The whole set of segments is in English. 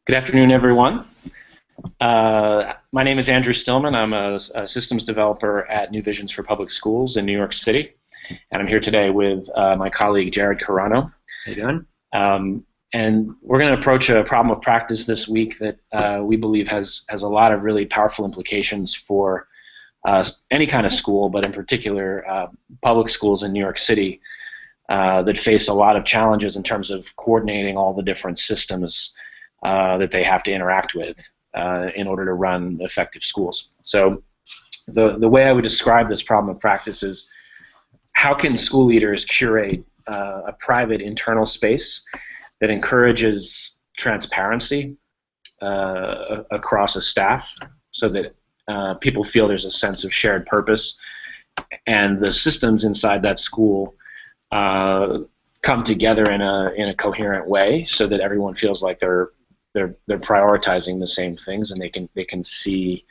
Good afternoon, everyone. My name is Andrew Stillman. I'm a systems developer at New Visions for Public Schools in New York City, and I'm here today with my colleague Jared Carano. How you doing? And we're going to approach a problem of practice this week that we believe has a lot of really powerful implications for any kind of school, but in particular public schools in New York City that face a lot of challenges in terms of coordinating all the different systems that they have to interact with in order to run effective schools. So the way I would describe this problem of practice is, how can school leaders curate a private internal space that encourages transparency across a staff so that people feel there's a sense of shared purpose, and the systems inside that school come together in a coherent way so that everyone feels like they're prioritizing the same things, and they can see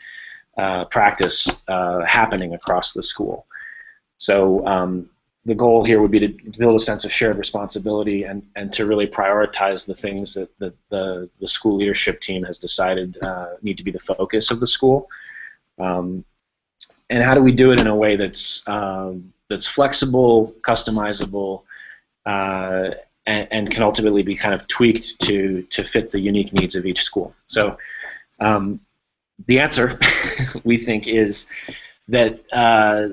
practice happening across the school. So the goal here would be to build a sense of shared responsibility and to really prioritize the things that the school leadership team has decided need to be the focus of the school. And how do we do it in a way that's flexible, customizable, and can ultimately be kind of tweaked to fit the unique needs of each school? So the answer, we think, is that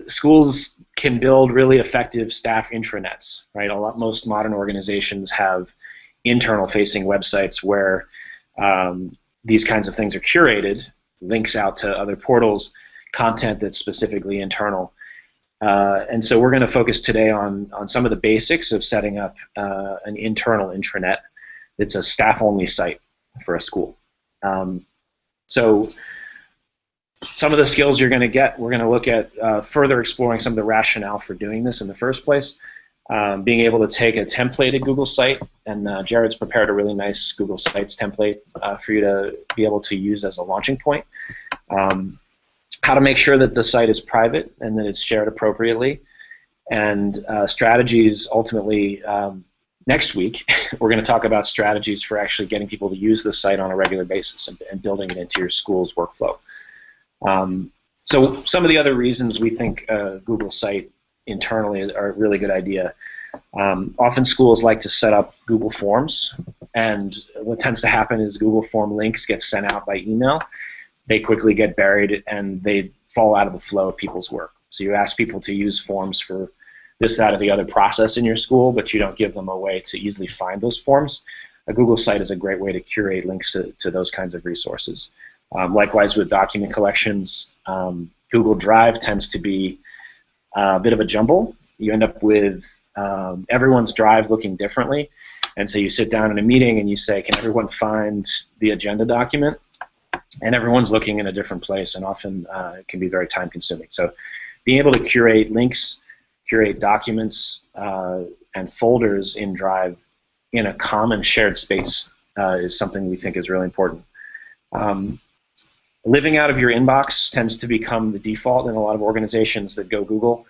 schools can build really effective staff intranets, right? Most modern organizations have internal-facing websites where these kinds of things are curated, links out to other portals, content that's specifically internal. And so we're going to focus today on some of the basics of setting up an internal intranet. It's a staff-only site for a school. So some of the skills you're going to get, we're going to look at further exploring some of the rationale for doing this in the first place. Being able to take a templated Google site, and Jared's prepared a really nice Google Sites template for you to be able to use as a launching point. How to make sure that the site is private and that it's shared appropriately, and strategies ultimately. Next week, we're going to talk about strategies for actually getting people to use the site on a regular basis and building it into your school's workflow. So some of the other reasons we think Google site internally are a really good idea. Often schools like to set up Google Forms, and what tends to happen is Google Form links get sent out by email. They quickly get buried and they fall out of the flow of people's work. So you ask people to use forms for this, that, or the other process in your school, but you don't give them a way to easily find those forms. A Google site is a great way to curate links to those kinds of resources. Likewise with document collections, Google Drive tends to be a bit of a jumble. You end up with everyone's drive looking differently, and so you sit down in a meeting and you say, can everyone find the agenda document? And everyone's looking in a different place, and often it can be very time consuming. So being able to curate links, curate documents and folders in Drive in a common shared space is something we think is really important. Living out of your inbox tends to become the default in a lot of organizations that go Google.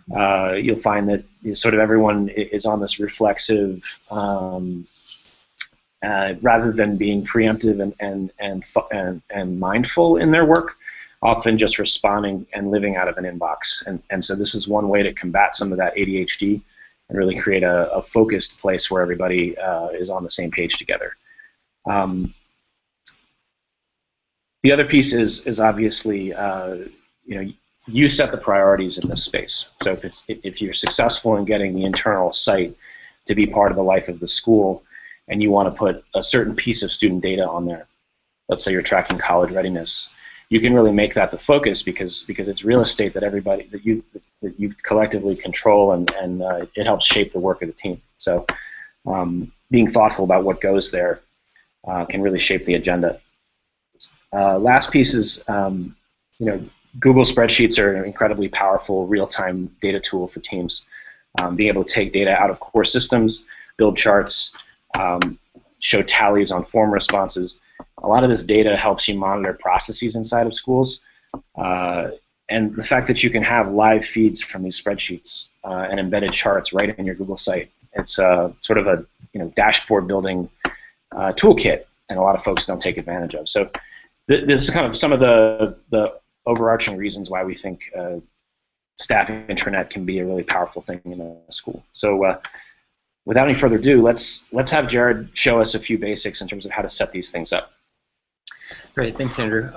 You'll find that sort of everyone is on this reflexive, rather than being preemptive and mindful in their work, often just responding and living out of an inbox. And so this is one way to combat some of that ADHD and really create a focused place where everybody is on the same page together. The other piece is obviously, you set the priorities in this space. So if you're successful in getting the internal site to be part of the life of the school, and you want to put a certain piece of student data on there, let's say you're tracking college readiness, you can really make that the focus because it's real estate that you collectively control, and it helps shape the work of the team. So being thoughtful about what goes there can really shape the agenda. Last piece is, Google spreadsheets are an incredibly powerful real-time data tool for teams. Being able to take data out of core systems, build charts, show tallies on form responses. A lot of this data helps you monitor processes inside of schools, and the fact that you can have live feeds from these spreadsheets and embedded charts right in your Google site. It's sort of a dashboard building toolkit a lot of folks don't take advantage of. So this is kind of some of the overarching reasons why we think staff intranet can be a really powerful thing in a school. So without any further ado, let's have Jared show us a few basics in terms of how to set these things up. Great, thanks, Andrew.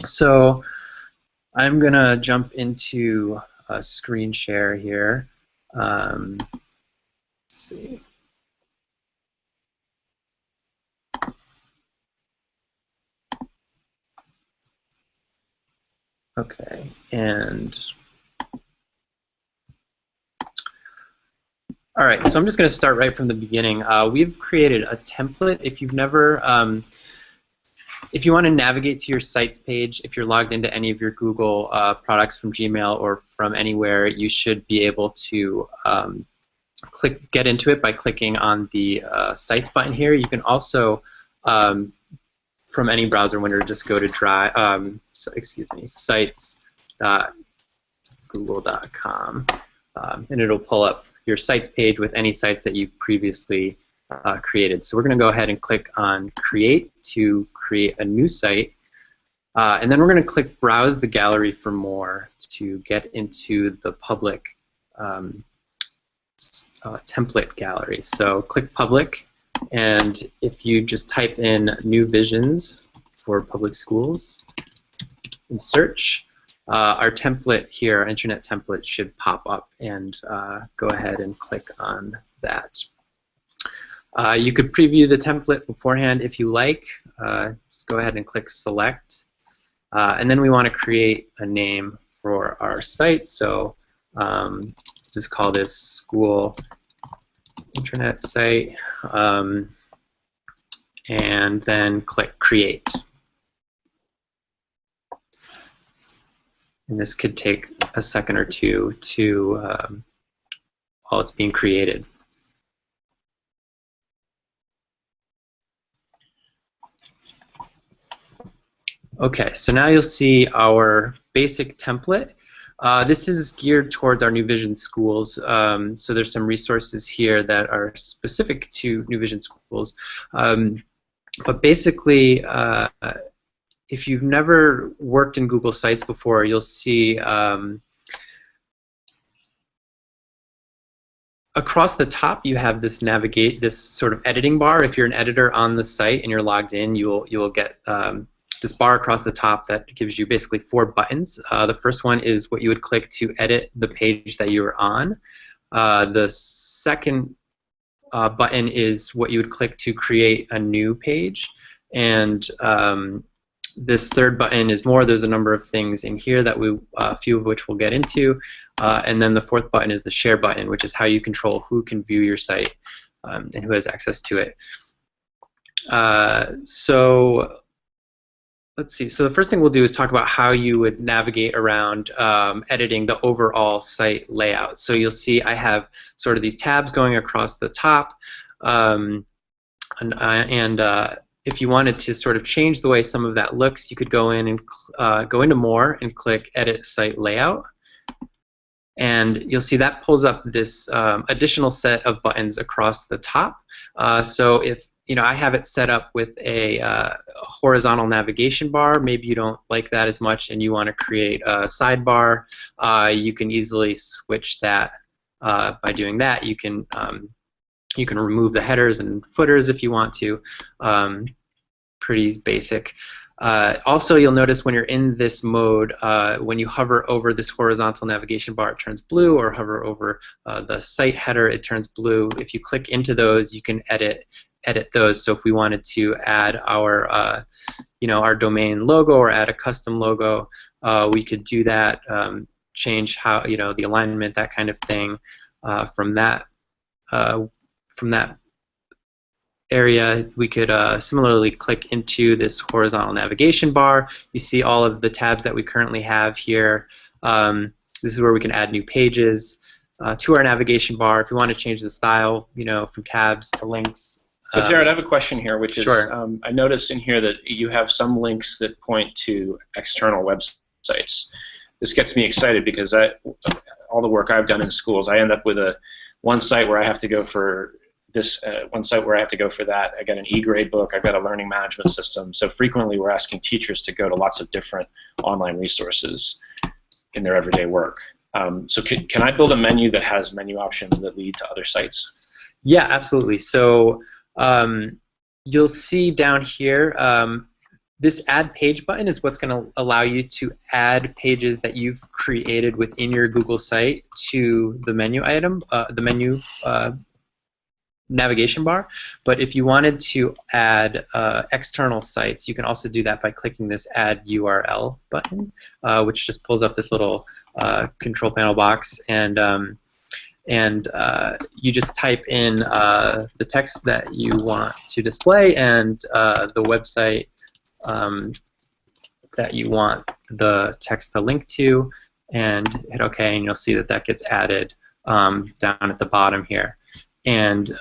So I'm going to jump into a screen share here. Let's see. Okay, and all right, so I'm just going to start right from the beginning. We've created a template. If you've never, if you want to navigate to your sites page, if you're logged into any of your Google products from Gmail or from anywhere, you should be able to get into it by clicking on the sites button here. You can also, from any browser window, just go to sites.google.com, and it'll pull up your sites page with any sites that you've previously created. So we're going to go ahead and click on Create to create a new site, and then we're going to click Browse the Gallery for more to get into the public template gallery. So click Public, and if you just type in New Visions for public schools and search, our template here, our intranet template, should pop up, and go ahead and click on that. You could preview the template beforehand if you like. Just go ahead and click Select. And then we want to create a name for our site, so just call this School Intranet Site, and then click Create. And this could take a second or two to while it's being created. Okay, so now you'll see our basic template. This is geared towards our New Vision schools, so there's some resources here that are specific to New Vision schools. But basically, if you've never worked in Google Sites before, you'll see across the top you have this this sort of editing bar. If you're an editor on the site and you're logged in, you will get this bar across the top that gives you basically 4 buttons. The first one is what you would click to edit the page that you are on. The second button is what you would click to create a new page. And this third button is more. There's a number of things in here that a few of which we'll get into. And then the fourth button is the share button, which is how you control who can view your site and who has access to it. So let's see. So the first thing we'll do is talk about how you would navigate around editing the overall site layout. So you'll see I have sort of these tabs going across the top, if you wanted to sort of change the way some of that looks, you could go in and go into More and click Edit Site Layout, and you'll see that pulls up this additional set of buttons across the top. So if I have it set up with a horizontal navigation bar, maybe you don't like that as much and you want to create a sidebar, you can easily switch that by doing that. You can remove the headers and footers if you want to. Pretty basic. Also, you'll notice when you're in this mode, when you hover over this horizontal navigation bar, it turns blue, or hover over the site header, it turns blue. If you click into those, you can edit those. So if we wanted to add our our domain logo or add a custom logo, we could do that. Change how the alignment, that kind of thing, from that area. We could similarly click into this horizontal navigation bar. You see all of the tabs that we currently have here. This is where we can add new pages to our navigation bar. If we want to change the style, from tabs to links. So Jared, I have a question here, which is, sure. I noticed in here that you have some links that point to external websites. This gets me excited because all the work I've done in schools, I end up with one site where I have to go for this one site where I have to go for that. I got an e-grade book. I've got a learning management system. So frequently we're asking teachers to go to lots of different online resources in their everyday work. So can I build a menu that has menu options that lead to other sites? Yeah, absolutely. So you'll see down here, this add page button is what's going to allow you to add pages that you've created within your Google site to the menu item, the menu navigation bar. But if you wanted to add external sites, you can also do that by clicking this Add URL button, which just pulls up this little control panel box, and you just type in the text that you want to display and the website that you want the text to link to, and hit OK, and you'll see that that gets added down at the bottom here. And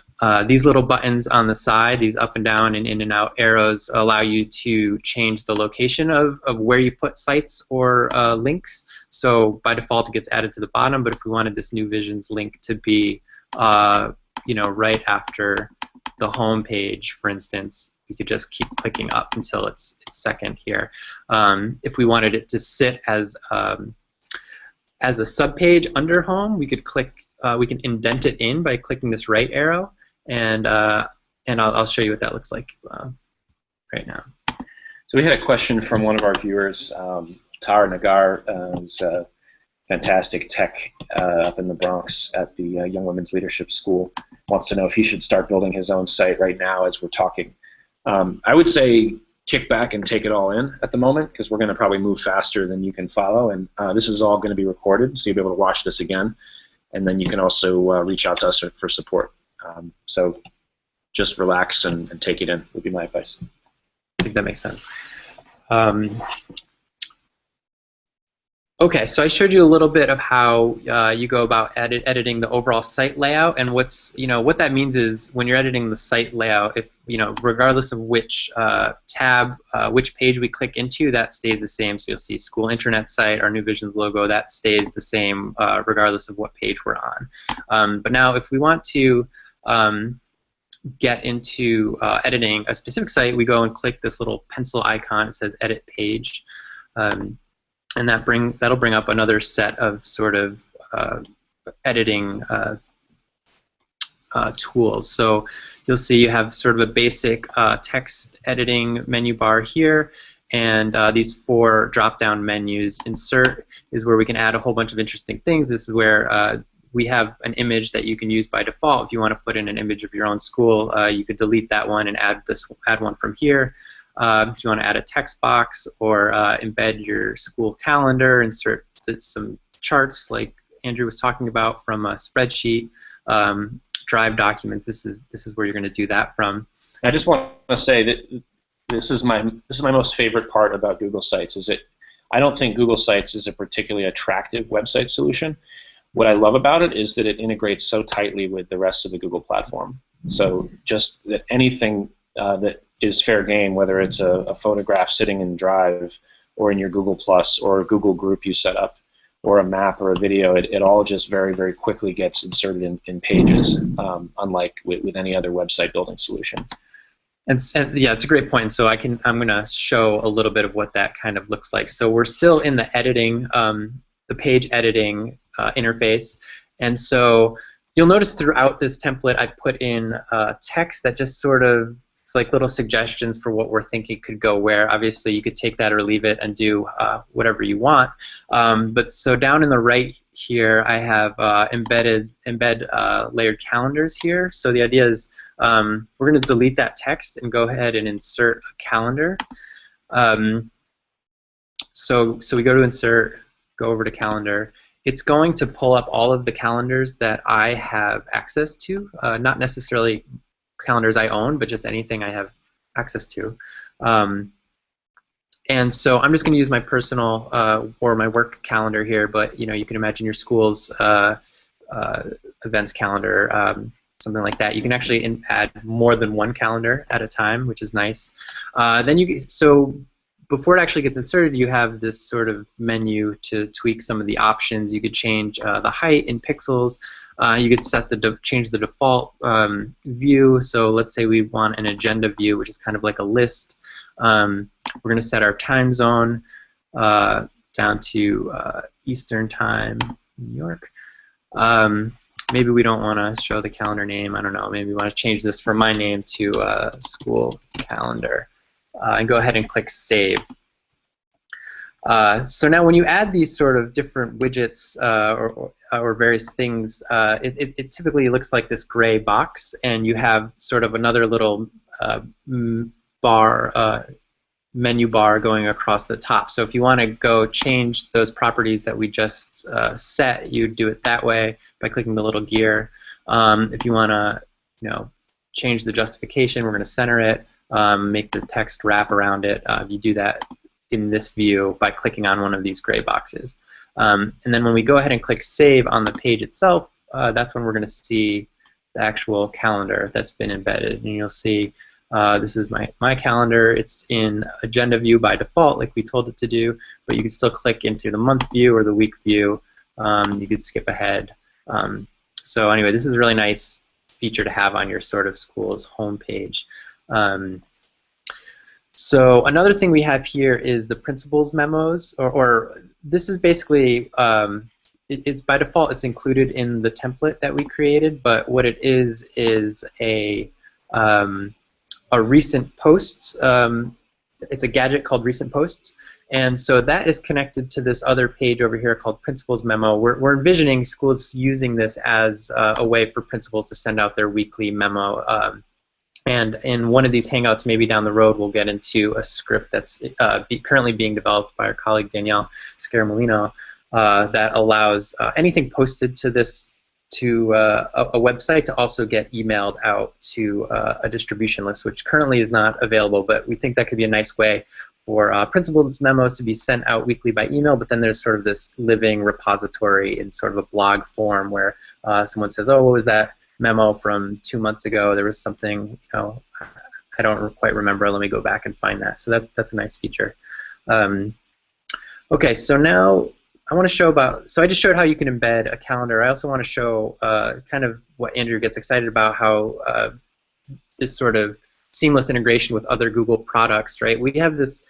these little buttons on the side, these up and down and in and out arrows, allow you to change the location of where you put sites or links. So by default it gets added to the bottom, but if we wanted this New Visions link to be right after the home page, for instance, we could just keep clicking up until it's second here. If we wanted it to sit as a subpage under home, we could click. We can indent it in by clicking this right arrow, and I'll show you what that looks like right now. So we had a question from one of our viewers, Tara Nagar, who's a fantastic tech up in the Bronx at the Young Women's Leadership School. Wants to know if he should start building his own site right now as we're talking. I would say kick back and take it all in at the moment, because we're going to probably move faster than you can follow, and this is all going to be recorded, so you'll be able to watch this again, and then you can also reach out to us for support. So just relax and take it in would be my advice. I think that makes sense. Okay, so I showed you a little bit of how you go about editing the overall site layout, and what that means is when you're editing the site layout, if regardless of which tab, which page we click into, that stays the same. So you'll see school intranet site, our New Visions logo, that stays the same regardless of what page we're on. But now, if we want to get into editing a specific site, we go and click this little pencil icon. It says Edit Page. And that'll bring up another set of sort of editing tools. So you'll see you have sort of a basic text editing menu bar here, and these 4 drop-down menus. Insert is where we can add a whole bunch of interesting things. This is where we have an image that you can use by default. If you want to put in an image of your own school, you could delete that one and add one from here. If you want to add a text box or embed your school calendar, insert some charts like Andrew was talking about from a spreadsheet, Drive documents. This is where you're going to do that from. I just want to say that this is my most favorite part about Google Sites. I don't think Google Sites is a particularly attractive website solution. What I love about it is that it integrates so tightly with the rest of the Google platform. So just that anything that is fair game, whether it's a photograph sitting in Drive or in your Google Plus or a Google group you set up or a map or a video, it all just very, very quickly gets inserted in pages, unlike with any other website building solution. And yeah, it's a great point. So I'm going to show a little bit of what that kind of looks like. So we're still in the editing, the page editing interface, and so you'll notice throughout this template I put in text that just sort of, it's like little suggestions for what we're thinking could go where. Obviously, you could take that or leave it and do whatever you want. But so down in the right here, I have embed layered calendars here. So the idea is we're going to delete that text and go ahead and insert a calendar. So we go to Insert, go over to Calendar. It's going to pull up all of the calendars that I have access to, not necessarily calendars I own, but just anything I have access to. And so I'm just going to use my personal or my work calendar here, but you can imagine your school's events calendar, something like that. You can actually add more than one calendar at a time, which is nice. So before it actually gets inserted, you have this sort of menu to tweak some of the options. You could change the height in pixels. You could set change the default view. So let's say we want an agenda view, which is kind of like a list. We're going to set our time zone down to Eastern Time, New York. Maybe we don't want to show the calendar name. I don't know. Maybe we want to change this from my name to school calendar. And go ahead and click Save. So now when you add these sort of different widgets or various things, it typically looks like this gray box, and you have sort of another little menu bar going across the top. So if you want to go change those properties that we just set, you do it that way by clicking the little gear. If you want to, change the justification, we're going to center it, make the text wrap around it. You do that in this view by clicking on one of these gray boxes. And then when we go ahead and click Save on the page itself, that's when we're going to see the actual calendar that's been embedded. And you'll see this is my calendar. It's in agenda view by default, like we told it to do, but you can still click into the month view or the week view. You could skip ahead. So anyway, this is a really nice feature to have on your sort of school's homepage. So another thing we have here is the principal's memos, or this is basically, by default it's included in the template that we created, but what it is a recent posts. It's a gadget called recent posts, and so that is connected to this other page over here called principal's memo. We're envisioning schools using this as a way for principals to send out their weekly memo. And in one of these Hangouts, maybe down the road, we'll get into a script that's currently being developed by our colleague Danielle Scaramolino that allows anything posted to this a website to also get emailed out to a distribution list, which currently is not available. But we think that could be a nice way for principals' memos to be sent out weekly by email. But then there's sort of this living repository in sort of a blog form where someone says, "Oh, what was that memo from 2 months ago? There was something, I don't quite remember. Let me go back and find that." So that's a nice feature. Okay, so now I want to show so I just showed how you can embed a calendar. I also want to show kind of what Andrew gets excited about, how this sort of seamless integration with other Google products, right? We have this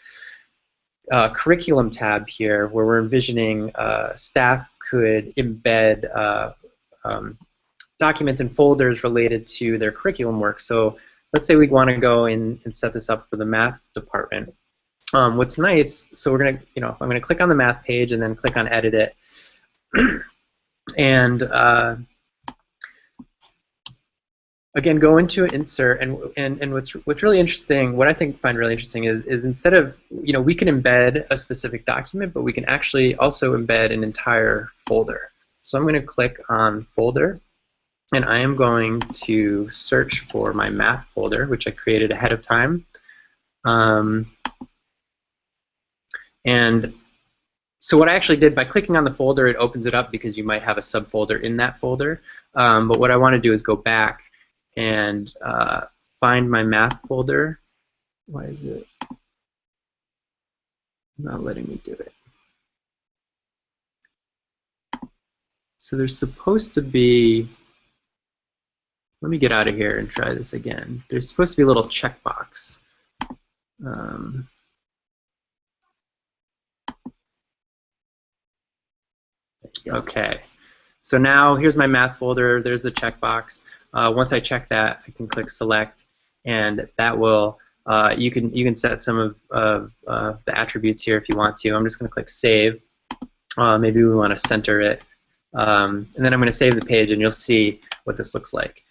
curriculum tab here where we're envisioning staff could embed documents and folders related to their curriculum work. So let's say we want to go in and set this up for the math department. What's nice, so we're gonna, I'm gonna click on the math page and then click on edit it, and again go into insert, and what's really interesting, what I find really interesting is instead of, we can embed a specific document, but we can actually also embed an entire folder. So I'm going to click on folder, and I am going to search for my math folder, which I created ahead of time. And so what I actually did, by clicking on the folder, it opens it up because you might have a subfolder in that folder. But what I want to do is go back and find my math folder. Why is it not letting me do it? So there's supposed to be, let me get out of here and try this again. There's supposed to be a little checkbox. Okay, so now here's my math folder. There's the checkbox. Once I check that, I can click select, and that will, you can set some of the attributes here if you want to. I'm just going to click save. Maybe we want to center it. And then I'm going to save the page, and you'll see what this looks like.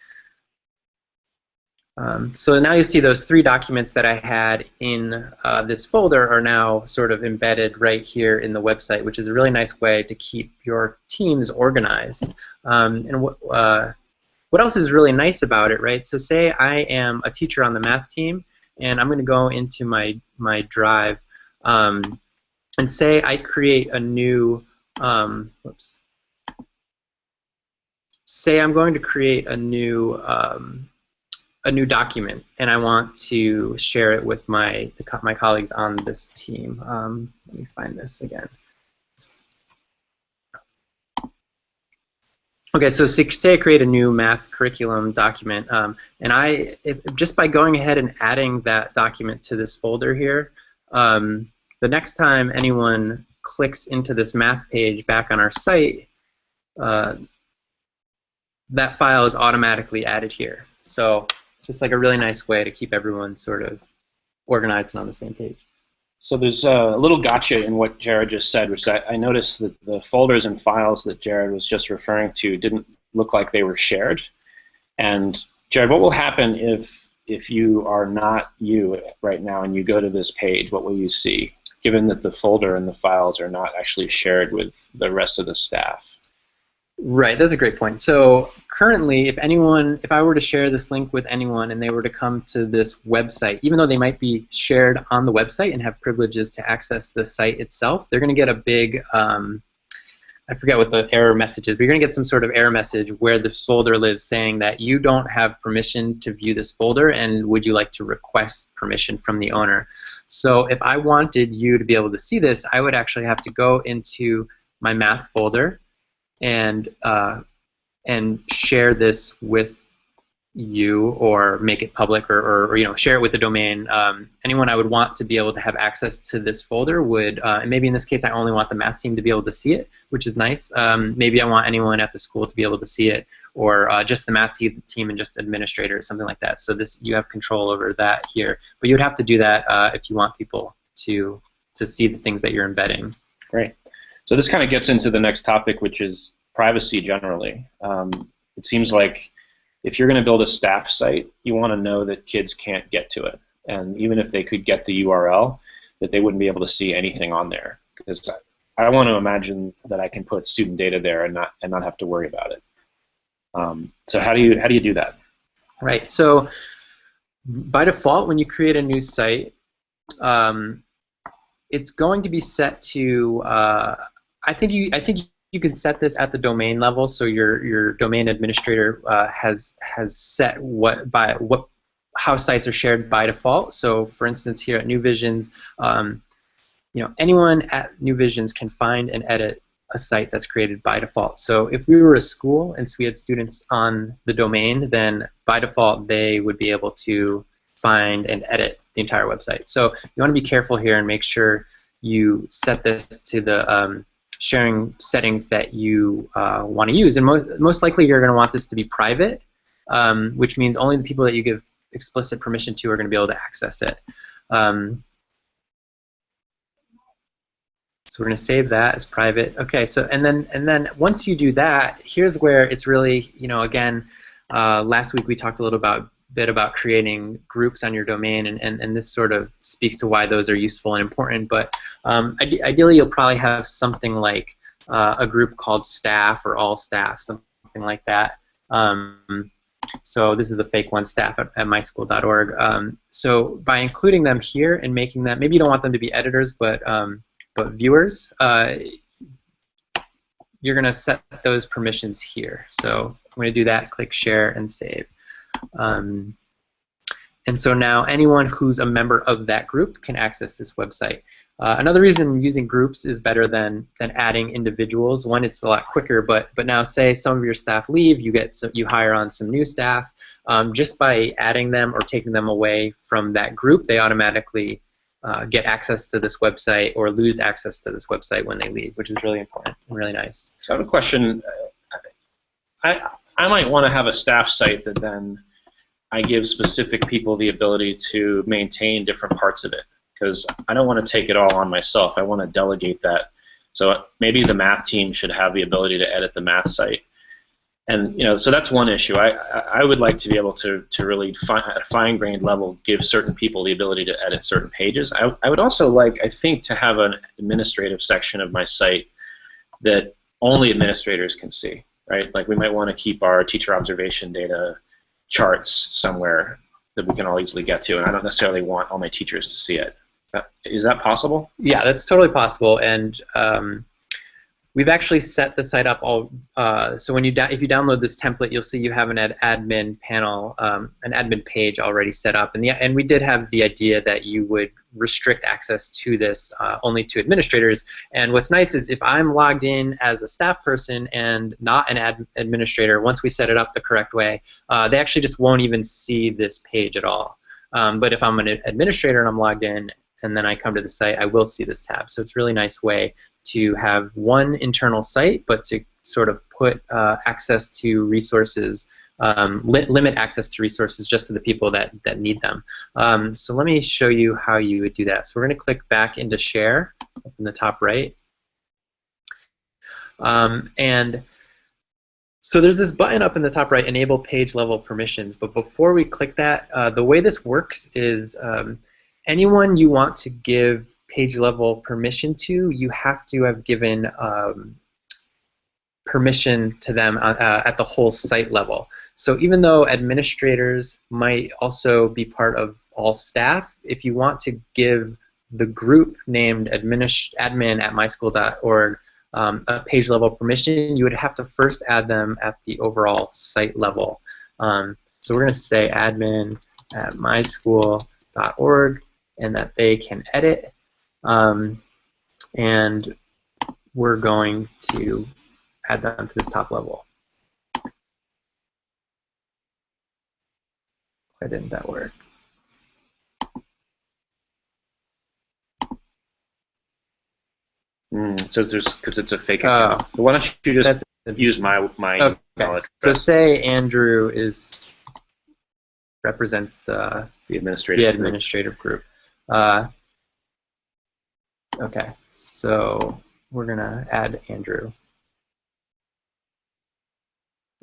So now you see those 3 documents that I had in this folder are now sort of embedded right here in the website, which is a really nice way to keep your teams organized. And what else is really nice about it, right? So say I am a teacher on the math team, and I'm going to go into my drive, and say I create a new, say I'm going to create a new document, and I want to share it with my colleagues on this team. Let me find this again. Okay, so say I create a new math curriculum document, and just by going ahead and adding that document to this folder here, the next time anyone clicks into this math page back on our site, that file is automatically added here. So it's just like a really nice way to keep everyone sort of organized and on the same page. So there's a little gotcha in what Jared just said, which I noticed that the folders and files that Jared was just referring to didn't look like they were shared. And Jared, what will happen if you are not you right now and you go to this page? What will you see, given that the folder and the files are not actually shared with the rest of the staff? Right, that's a great point. So currently, if I were to share this link with anyone and they were to come to this website, even though they might be shared on the website and have privileges to access the site itself, they're going to get a big, I forget what the error message is, but you're going to get some sort of error message where this folder lives saying that you don't have permission to view this folder and would you like to request permission from the owner. So if I wanted you to be able to see this, I would actually have to go into my math folder and share this with you, or make it public, or share it with the domain. Anyone I would want to be able to have access to this folder would, and maybe in this case I only want the math team to be able to see it, which is nice. Maybe I want anyone at the school to be able to see it, or just the math team and just administrators, something like that. So you have control over that here, but you would have to do that if you want people to see the things that you're embedding. Great. So this kind of gets into the next topic, which is privacy generally. It seems like if you're going to build a staff site, you want to know that kids can't get to it. And even if they could get the URL, that they wouldn't be able to see anything on there. Because I want to imagine that I can put student data there and not have to worry about it. So how do you do that? Right. So by default, when you create a new site, it's going to be set to I think you can set this at the domain level, so your domain administrator has set how sites are shared by default. So for instance, here at New Visions, anyone at New Visions can find and edit a site that's created by default. So if we were a school and so we had students on the domain, then by default they would be able to find and edit the entire website. So you want to be careful here and make sure you set this to the sharing settings that you want to use. And most likely you're going to want this to be private, which means only the people that you give explicit permission to are going to be able to access it. So we're going to save that as private. Okay, so and then once you do that, here's where it's really, again, last week we talked a little bit about creating groups on your domain, and this sort of speaks to why those are useful and important. But ideally, you'll probably have something like a group called staff or all staff, something like that. So this is a fake one, staff at myschool.org. So by including them here and making them, maybe you don't want them to be editors, but viewers, you're going to set those permissions here. So I'm going to do that, click share and save. And so now anyone who's a member of that group can access this website. Another reason using groups is better than adding individuals. One, it's a lot quicker, but now say some of your staff leave, you hire on some new staff. Just by adding them or taking them away from that group, they automatically get access to this website or lose access to this website when they leave, which is really important and really nice. So I have a question. I might want to have a staff site that then I give specific people the ability to maintain different parts of it, because I don't want to take it all on myself. I want to delegate that. So maybe the math team should have the ability to edit the math site. And so that's one issue. I would like to be able to really, at a fine-grained level, give certain people the ability to edit certain pages. I would also like, I think, to have an administrative section of my site that only administrators can see. Right? Like we might want to keep our teacher observation data charts somewhere that we can all easily get to, and I don't necessarily want all my teachers to see it. Is that possible? Yeah, that's totally possible. And we've actually set the site up all. So when if you download this template, you'll see you have an admin panel, an admin page already set up, and we did have the idea that you would restrict access to this only to administrators. And what's nice is if I'm logged in as a staff person and not an administrator, once we set it up the correct way, they actually just won't even see this page at all. But if I'm an administrator and I'm logged in, and then I come to the site, I will see this tab. So it's a really nice way to have one internal site, but to sort of put access to resources, limit access to resources just to the people that need them. So let me show you how you would do that. So we're going to click back into Share up in the top right. And so there's this button up in the top right, Enable Page Level Permissions. But before we click that, the way this works is anyone you want to give page level permission to, you have to have given permission to them at the whole site level. So even though administrators might also be part of all staff, if you want to give the group named admin@myschool.org a page level permission, you would have to first add them at the overall site level. So we're going to say admin@myschool.org, and that they can edit, and we're going to add them to this top level. Why didn't that work? It says there's because it's a fake account. So why don't you just use my email address? So say Andrew represents the administrative group. Okay, so we're gonna add Andrew.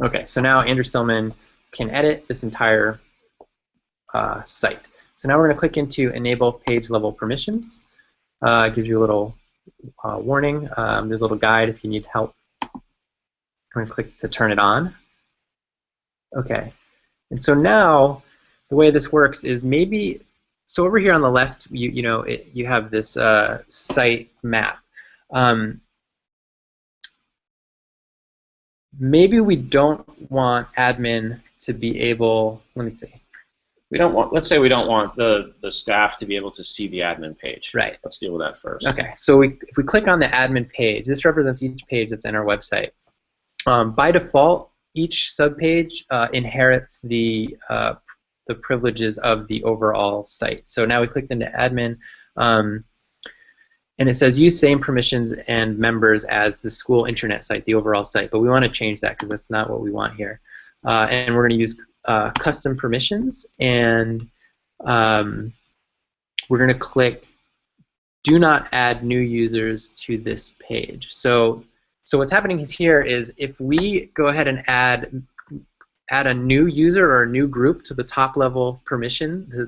Okay, so now Andrew Stillman can edit this entire site. So now we're gonna click into Enable Page Level Permissions. It gives you a little warning. There's a little guide if you need help. I'm gonna click to turn it on. Okay, and so now the way this works is so over here on the left, you have this site map. Maybe we don't want admin to be able. Let me see. Let's say we don't want the staff to be able to see the admin page. Right. Let's deal with that first. Okay. So if we click on the admin page, this represents each page that's in our website. By default, each subpage inherits the privileges of the overall site. So now we clicked into admin, and it says use same permissions and members as the school intranet site, the overall site. But we want to change that because that's not what we want here. And we're going to use custom permissions, and we're going to click do not add new users to this page. So what's happening here is if we go ahead and add a new user or a new group to the top level permission, to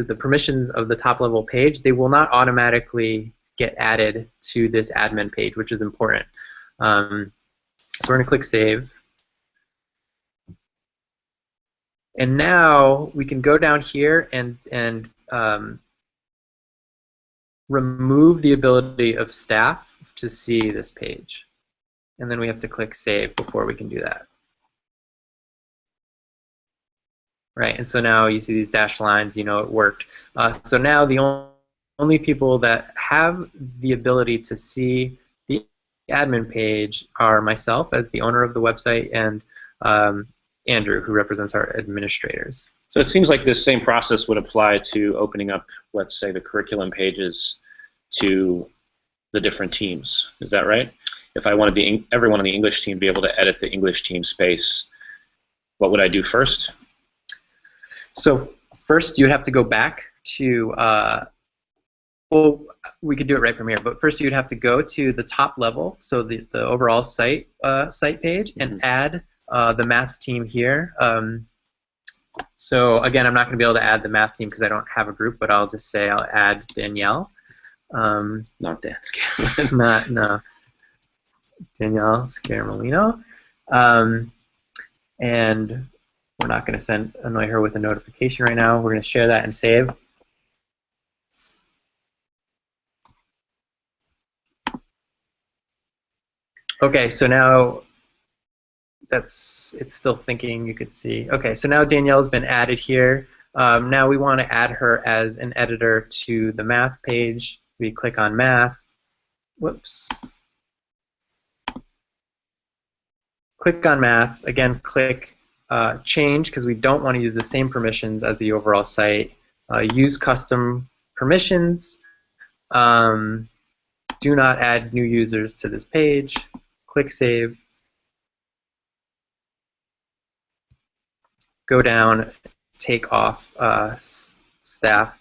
the permissions of the top level page, they will not automatically get added to this admin page, which is important. So we're going to click Save. And now we can go down here and remove the ability of staff to see this page. And then we have to click Save before we can do that. Right, and so now you see these dashed lines, it worked. So now the only people that have the ability to see the admin page are myself as the owner of the website and Andrew, who represents our administrators. So it seems like this same process would apply to opening up, let's say, the curriculum pages to the different teams. Is that right? If I wanted everyone on the English team to be able to edit the English team space, what would I do first? So first, you would have to go back to, well, we could do it right from here, but first you'd have to go to the top level, so the overall site page, and add the math team here. So again, I'm not going to be able to add the math team because I don't have a group, but I'll just say I'll add Danielle. Not Dan Scaramolino. No. Danielle Scaramolino. And we're not going to annoy her with a notification right now. We're going to share that and save. Okay, so now it's still thinking, you could see. Okay, so now Danielle's been added here. Now we want to add her as an editor to the math page. We click on math. Whoops. Click on math. Again, click change because we don't want to use the same permissions as the overall site. Use custom permissions. Do not add new users to this page. Click save. Go down, take off staff.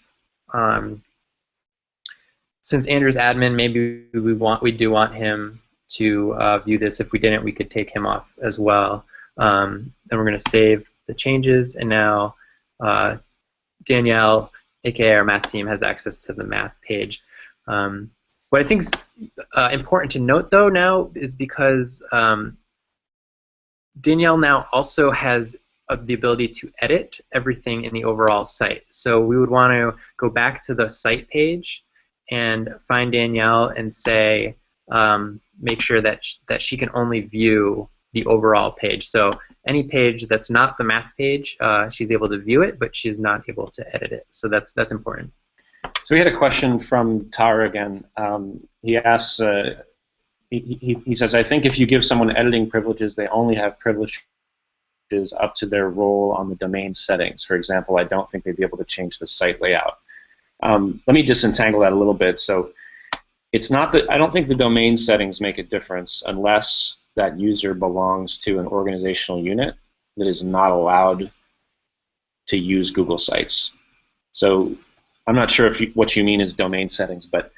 Since Andrew's admin, maybe we do want him to view this. If we didn't, we could take him off as well. Then we're going to save the changes, and now Danielle, aka our math team, has access to the math page. What I think is important to note, though, now is because Danielle now also has the ability to edit everything in the overall site. So we would want to go back to the site page and find Danielle and say, make sure that she can only view the overall page. So any page that's not the math page, she's able to view it, but she's not able to edit it. So that's important. So we had a question from Tara again. He asks, he says, I think if you give someone editing privileges, they only have privileges up to their role on the domain settings. For example, I don't think they'd be able to change the site layout. Let me disentangle that a little bit. So it's not that I don't think the domain settings make a difference unless that user belongs to an organizational unit that is not allowed to use Google Sites. So I'm not sure if what you mean is domain settings, but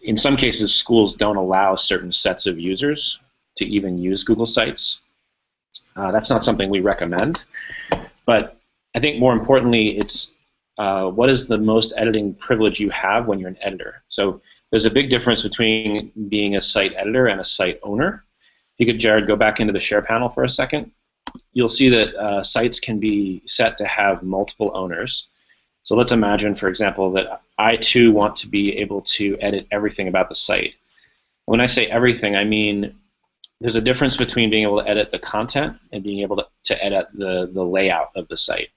in some cases, schools don't allow certain sets of users to even use Google Sites. That's not something we recommend. But I think more importantly, it's what is the most editing privilege you have when you're an editor. So there's a big difference between being a site editor and a site owner. If you could, Jared, go back into the share panel for a second. You'll see that sites can be set to have multiple owners. So let's imagine, for example, that I too want to be able to edit everything about the site. When I say everything, I mean there's a difference between being able to edit the content and being able to edit the layout of the site.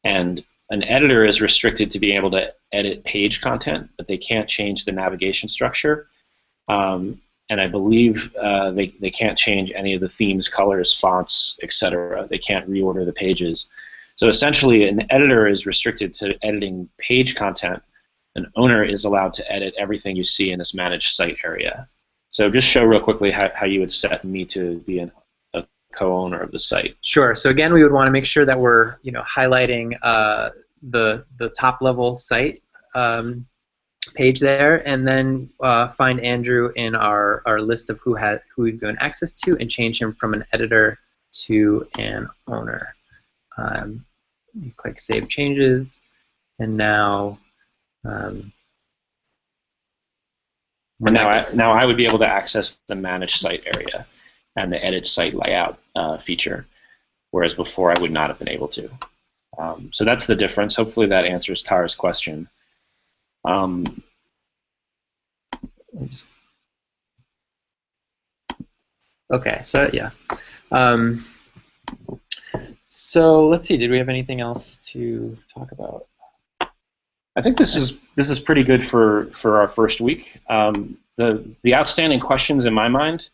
And an editor is restricted to being able to edit page content, but they can't change the navigation structure. And I believe they can't change any of the themes, colors, fonts, etc. They can't reorder the pages. So essentially, an editor is restricted to editing page content. An owner is allowed to edit everything you see in this managed site area. So just show real quickly how you would set me to be a co-owner of the site. Sure. So again, we would want to make sure that we're highlighting the top level site page there, and then find Andrew in our list of who we've given access to, and change him from an editor to an owner. You click Save Changes, and now. Now I would be able to access the Manage Site area and the Edit Site Layout feature, whereas before I would not have been able to. So that's the difference. Hopefully that answers Tara's question. Okay, so yeah. So let's see. Did we have anything else to talk about? I think this is pretty good for our first week. The outstanding questions in my mind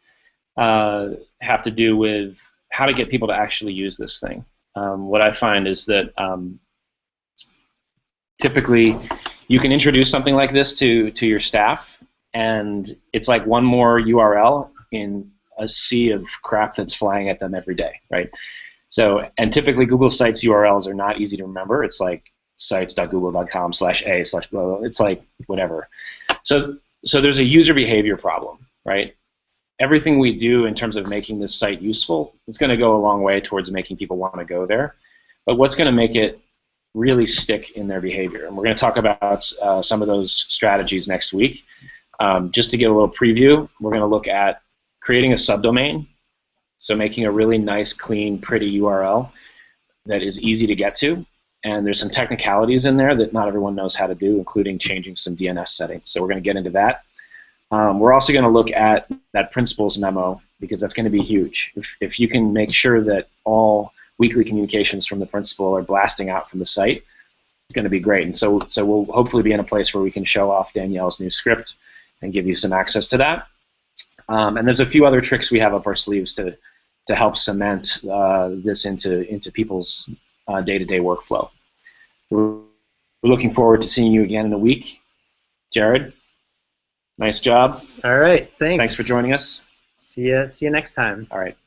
have to do with how to get people to actually use this thing. What I find is that typically you can introduce something like this to your staff, and it's like one more URL in a sea of crap that's flying at them every day, right? So, and typically Google Sites URLs are not easy to remember. It's like sites.google.com/a/blah. It's like whatever. So there's a user behavior problem, right? Everything we do in terms of making this site useful, it's going to go a long way towards making people want to go there. But what's going to make it really stick in their behavior? And we're going to talk about some of those strategies next week. Just to give a little preview, we're going to look at creating a subdomain, so making a really nice, clean, pretty URL that is easy to get to. And there's some technicalities in there that not everyone knows how to do, including changing some DNS settings. So we're going to get into that. We're also going to look at that principals memo, because that's going to be huge. If you can make sure that all weekly communications from the principal are blasting out from the site, it's going to be great. And so we'll hopefully be in a place where we can show off Danielle's new script and give you some access to that. And there's a few other tricks we have up our sleeves to help cement this into people's day-to-day workflow. We're looking forward to seeing you again in a week. Jared, nice job. All right, thanks. Thanks for joining us. See you next time. All right.